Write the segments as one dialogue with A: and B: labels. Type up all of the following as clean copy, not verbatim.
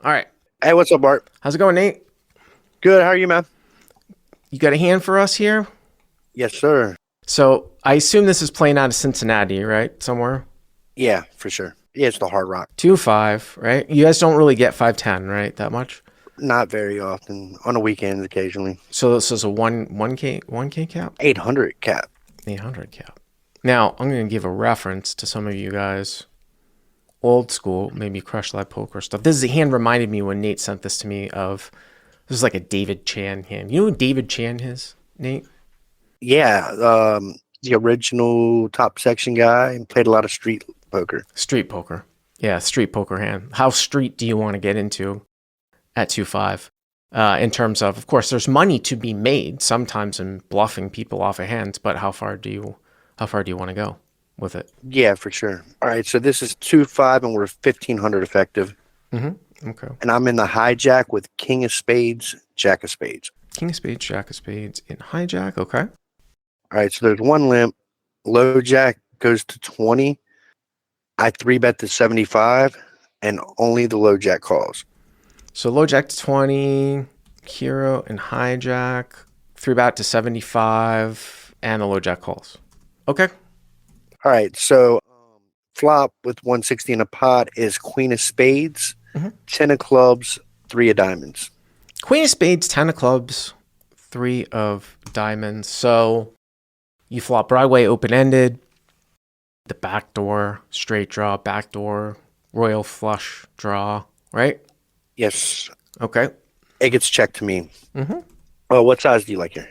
A: All right.
B: Hey, what's up, Bart?
A: How's it going, Nate?
B: Good. How are you, man?
A: You got a hand for us here?
B: Yes, sir.
A: So I assume this is playing out of Cincinnati, right? Somewhere.
B: Yeah, for sure. Yeah, it's the Hard Rock.
A: 2-5, right? You guys don't really get 510, right? That much.
B: Not very often. On the weekends, occasionally.
A: So this is a one K cap,
B: 800 cap.
A: 800 cap. Now I'm going to give a reference to some of you guys, old school, maybe Crush Live Poker stuff. This is a hand reminded me when Nate sent this to me of. This is like a David Chan hand. You know who David Chan is, Nate?
B: Yeah, the original top section guy and played a lot of street poker.
A: Street poker. Yeah, street poker hand. How street do you want to get into at 2-5? In terms of course, there's money to be made sometimes in bluffing people off of hands, but how far do you want to go with it?
B: Yeah, for sure. All right, so this is 2-5 and we're 1500 effective.
A: Okay.
B: And I'm in the hijack with King of Spades, Jack of Spades.
A: King of Spades, Jack of Spades in hijack. Okay.
B: All right, so there's one limp. Low jack goes to 20. I 3-bet to 75 and only the low jack calls.
A: So low jack to 20, hero and hijack, 3-bet to 75, and the low jack calls. Okay.
B: All right, so flop with 160 in a pot is Queen of Spades, 10 of clubs, 3 of diamonds.
A: Queen of Spades, 10 of clubs, 3 of diamonds. So you flop Broadway open-ended, the backdoor, straight draw, backdoor, royal flush draw, right?
B: Yes.
A: Okay.
B: It gets checked to me. Oh, what size do you like here?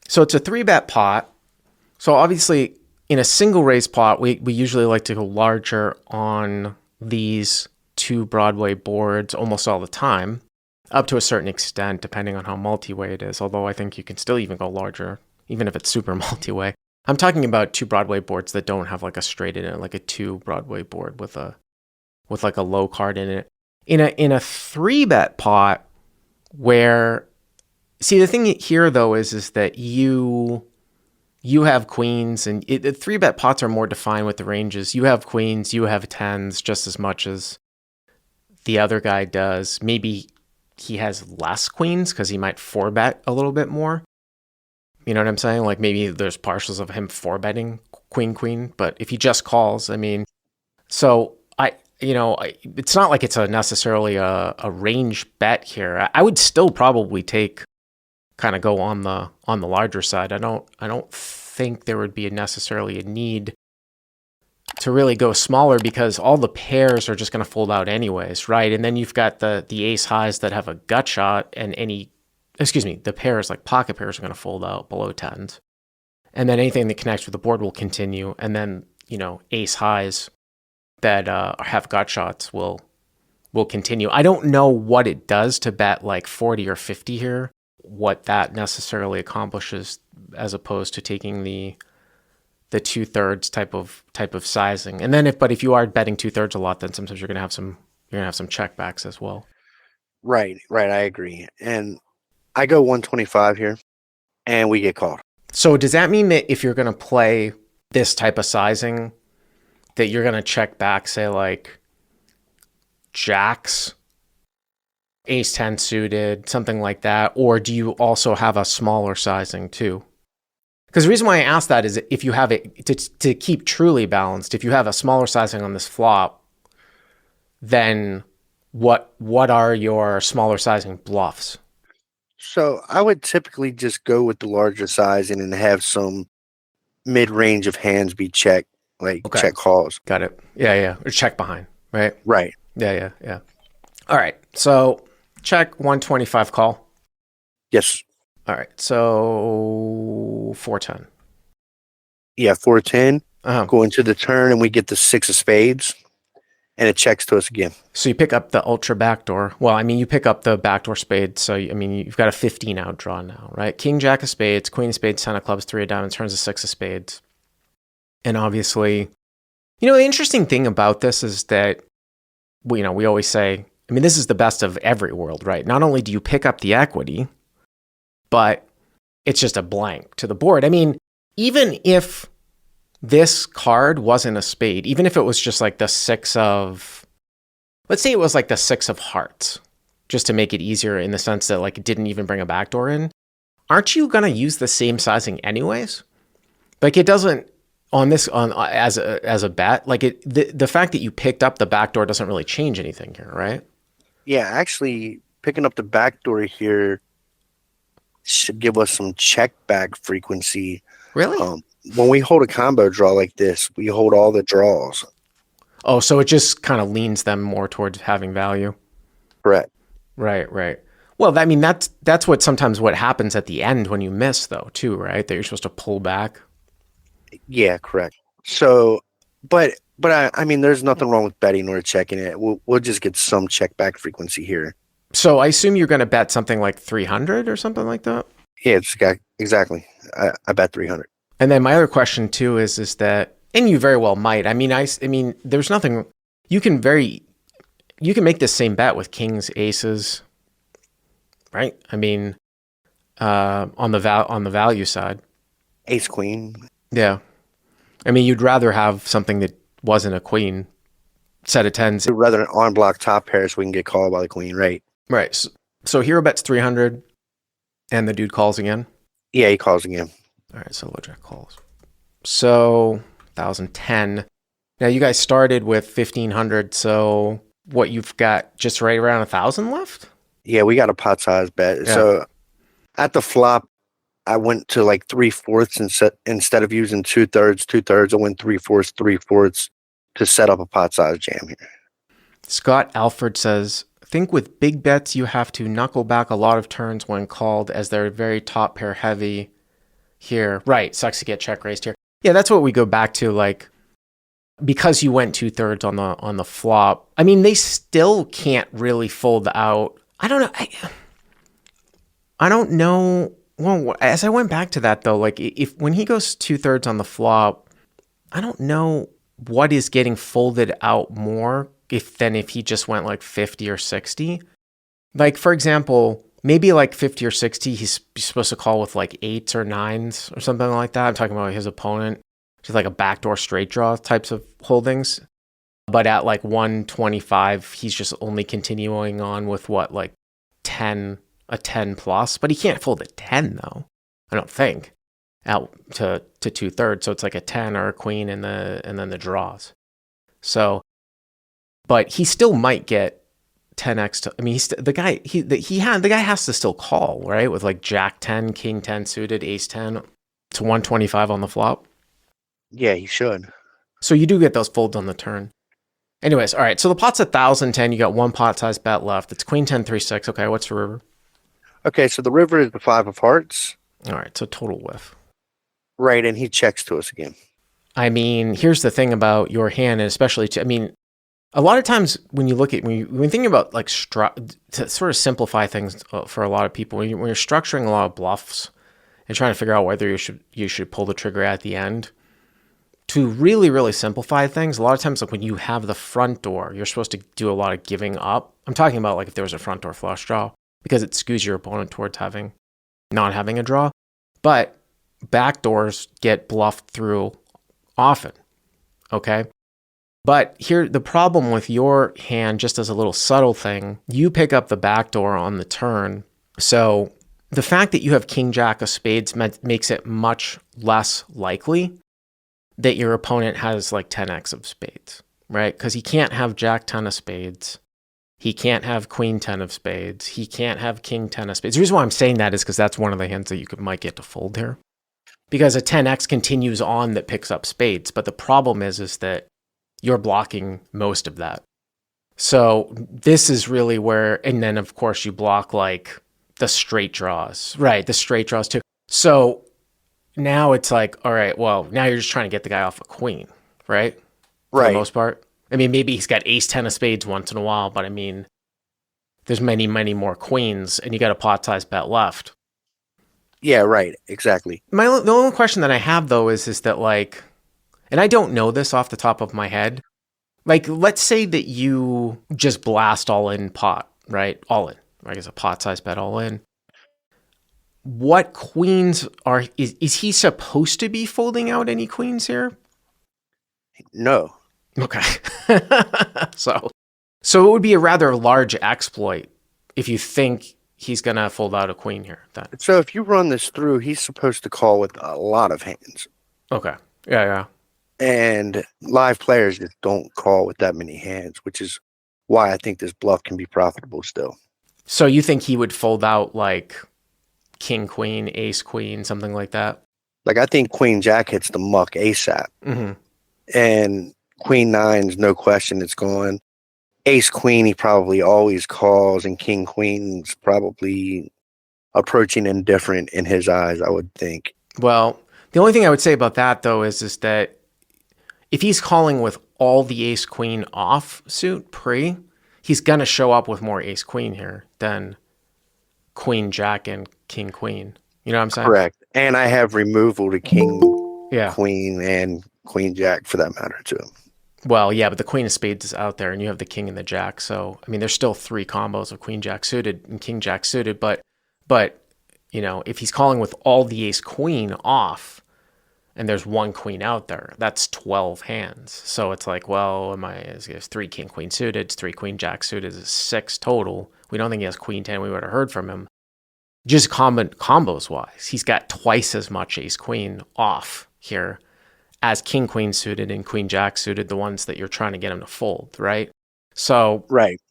A: So it's a 3-bet pot. So obviously in a single raise pot, we usually like to go larger on these 2 Broadway boards almost all the time, up to a certain extent, depending on how multi-way it is. Although I think you can still even go larger, even if it's super multi-way. I'm talking about 2 Broadway boards that don't have like a straight in it, like a 2 Broadway board with like a low card in it. In a 3-bet pot where, see, the thing here though is that you have queens, and the 3-bet pots are more defined with the ranges. You have queens, you have tens just as much as the other guy does. Maybe he has less queens because he might 4-bet a little bit more. You know what I'm saying? Like maybe there's partials of him 4-betting queen, but if he just calls, I mean, so it's not like it's necessarily a range bet here. I would still probably kind of go on the larger side. I don't think there would be necessarily a need to really go smaller because all the pairs are just going to fold out anyways, right? And then you've got the ace highs that have a gut shot, and the pairs like pocket pairs are going to fold out below tens. And then anything that connects with the board will continue. And then, ace highs that have gut shots will continue. I don't know what it does to bet like 40 or 50 here, what that necessarily accomplishes as opposed to taking the 2/3 type of sizing. And then if you are betting 2/3 a lot, then sometimes you're gonna have some checkbacks as well.
B: Right. I agree. And I go 125 here, and we get called.
A: So does that mean that if you're gonna play this type of sizing, that you're gonna check back, say like jacks, ace 10 suited, something like that, or do you also have a smaller sizing too? Because the reason why I ask that is if you have it to keep truly balanced, if you have a smaller sizing on this flop, then what are your smaller sizing bluffs?
B: So I would typically just go with the larger sizing and have some mid-range of hands be checked, like check calls.
A: Got it. Yeah. Or check behind, right?
B: Right.
A: Yeah. All right. So check 125 call.
B: Yes.
A: All right. So 410.
B: Yeah, 410.
A: Uh-huh.
B: Go into the turn, and we get the 6 of spades, and it checks to us again.
A: So you pick up the ultra backdoor. Well, I mean, you pick up the backdoor spade. So, I mean, you've got a 15 out draw now, right? King, jack of spades, queen of spades, 10 of clubs, 3 of diamonds, turns to 6 of spades. And obviously, the interesting thing about this is that, we always say, I mean, this is the best of every world, right? Not only do you pick up the equity, but it's just a blank to the board. I mean, even if this card wasn't a spade, even if it was just like the 6 of let's say it was like the 6 of hearts, just to make it easier in the sense that like it didn't even bring a backdoor in. Aren't you gonna use the same sizing anyways? Like it doesn't on this on as a bet. Like the fact that you picked up the backdoor doesn't really change anything here, right?
B: Yeah, actually, picking up the backdoor here should give us some check back frequency.
A: Really?
B: When we hold a combo draw like this, we hold all the draws.
A: Oh, so it just kind of leans them more towards having value.
B: Correct.
A: Right, right. Well, I mean that's what sometimes what happens at the end when you miss though, too, right? That you're supposed to pull back.
B: Yeah, correct. So, but I mean, there's nothing wrong with betting or checking it. We'll just get some check back frequency here.
A: So I assume you're going to bet something like 300 or something like that.
B: Yeah, exactly. I bet 300.
A: And then my other question too is that, and you very well might. I mean, I mean, there's nothing you can make the same bet with kings, aces, right? I mean, on the value side,
B: Ace queen.
A: yeah. I mean, you'd rather have something that wasn't a queen, set of tens,
B: Rather than on block top pair, so we can get called by the queen, right?
A: right? So hero bets 300, and the dude calls again.
B: Yeah, he calls again.
A: All right, so low jack calls. So 1,010. Now you guys started with 1,500. So what you've got just right around 1,000 left.
B: Yeah, we got a pot size bet.
A: Yeah.
B: So at the flop, I went to like 3/4 instead of using 2/3. 2/3, I went 3/4, 3/4 to set up a pot size jam here.
A: Scott Alford says, think with big bets, you have to knuckle back a lot of turns when called as they're very top pair heavy here. Right. Sucks to get check raised here. Yeah, that's what we go back to. Like, because you went 2/3 on the flop. I mean, they still can't really fold out. I don't know. I don't know. Well, as I went back to that though, like if when he goes 2/3 on the flop, I don't know what is getting folded out more than if he just went like 50 or 60. Like for example, maybe like 50 or 60, he's supposed to call with like 8s or 9s or something like that. I'm talking about his opponent, just like a backdoor straight draw types of holdings. But at like 125, he's just only continuing on with what, like 10 plus, but he can't fold a 10 though. I don't think out to 2/3. So it's like a 10 or a queen and then the draws. So, but he still might get 10x. I mean, the guy has to still call, right? With like Jack 10, King 10 suited, Ace 10 to 125 on the flop.
B: Yeah, he should.
A: So you do get those folds on the turn. Anyways, all right. So the pot's 1,010. You got one pot size bet left. It's Queen 10 3 6. Okay, what's the river?
B: Okay, so the river is the 5 of hearts.
A: All right, so total whiff.
B: Right, and he checks to us again.
A: I mean, here's the thing about your hand, and especially, I mean, a lot of times when you look at, when you're thinking about like, to sort of simplify things for a lot of people, when you're structuring a lot of bluffs and trying to figure out whether you should pull the trigger at the end, to really, really simplify things, a lot of times like when you have the front door, you're supposed to do a lot of giving up. I'm talking about like if there was a front door flush draw, because it skews your opponent towards not having a draw. But back doors get bluffed through often, okay? But here, the problem with your hand, just as a little subtle thing, you pick up the back door on the turn. So the fact that you have King Jack of spades makes it much less likely that your opponent has like 10x of spades, right? Because he can't have Jack 10 of spades. He can't have Queen 10 of spades. He can't have King 10 of spades. The reason why I'm saying that is because that's one of the hands that you might get to fold here. Because a 10x continues on that picks up spades. But the problem is that you're blocking most of that. So this is really where, and then of course you block like the straight draws, right? The straight draws too. So now it's like, all right, well, now you're just trying to get the guy off a queen, right? For the most part. I mean, maybe he's got Ace 10 of spades once in a while, but I mean, there's many, many more queens, and you got a pot-sized bet left.
B: Yeah, right. Exactly.
A: The only question that I have, though, is that, like, and I don't know this off the top of my head, like, let's say that you just blast all in pot, right? All in. I guess a pot-sized bet all in. What queens is he supposed to be folding out any queens here?
B: No.
A: Okay. So So it would be a rather large exploit if you think he's going to fold out a queen here then.
B: So if you run this through, he's supposed to call with a lot of hands.
A: Okay. Yeah, yeah.
B: And live players just don't call with that many hands, which is why I think this bluff can be profitable still.
A: So you think he would fold out like king, queen, ace, queen, something like that?
B: Like I think queen jack hits the muck ASAP.
A: Mm-hmm.
B: And queen nine's no question it's gone. Ace queen he probably always calls, and king queen's probably approaching indifferent in his eyes, I would think.
A: Well, the only thing I would say about that though is that if he's calling with all the ace queen off suit pre, he's gonna show up with more ace queen here than queen jack and king queen. You know what I'm saying?
B: Correct. And I have removal to king
A: Yeah.
B: queen and queen jack for that matter too.
A: Well, yeah, but the queen of spades is out there and you have the king and the jack. So, I mean, there's still 3 combos of queen jack suited and king jack suited, but you know, if he's calling with all the ace queen off and there's 1 queen out there, that's 12 hands. So it's like, well, it's 3 king queen suited, it's 3 queen jack suited, it's 6 total. We don't think he has queen 10. We would have heard from him. Just combos wise, he's got twice as much ace queen off here as king queen suited and queen jack suited, the ones that you're trying to get him to fold, right? So,
B: right.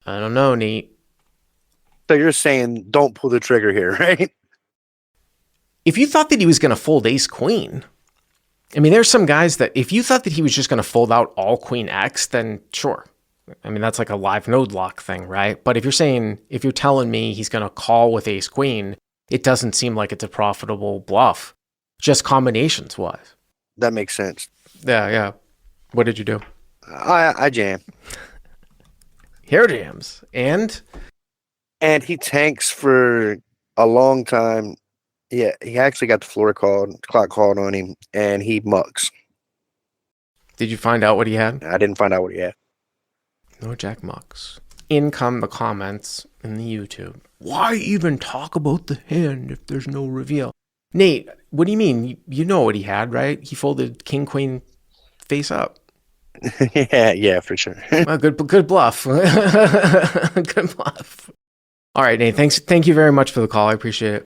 A: I don't know, Neat.
B: So you're saying don't pull the trigger here, right?
A: If you thought that he was going to fold ace queen, I mean, there's some guys that if you thought that he was just going to fold out all queen X, then sure. I mean, that's like a live node lock thing, right? But if you're telling me he's going to call with ace queen, it doesn't seem like it's a profitable bluff, just combinations wise.
B: That makes sense.
A: Yeah, yeah. What did you do?
B: I jam.
A: Hair jams. And
B: he tanks for a long time. Yeah, he actually got the clock called on him, and he mucks.
A: did you find out what he had?
B: I didn't find out what he had.
A: No jack mucks. In come the comments in the YouTube. Why even talk about the hand if there's no reveal? Nate, what do you mean? You know what he had, right? He folded king queen face up.
B: yeah, for sure.
A: Well, good bluff. Good bluff. All right, Nate. Thank you very much for the call. I appreciate it.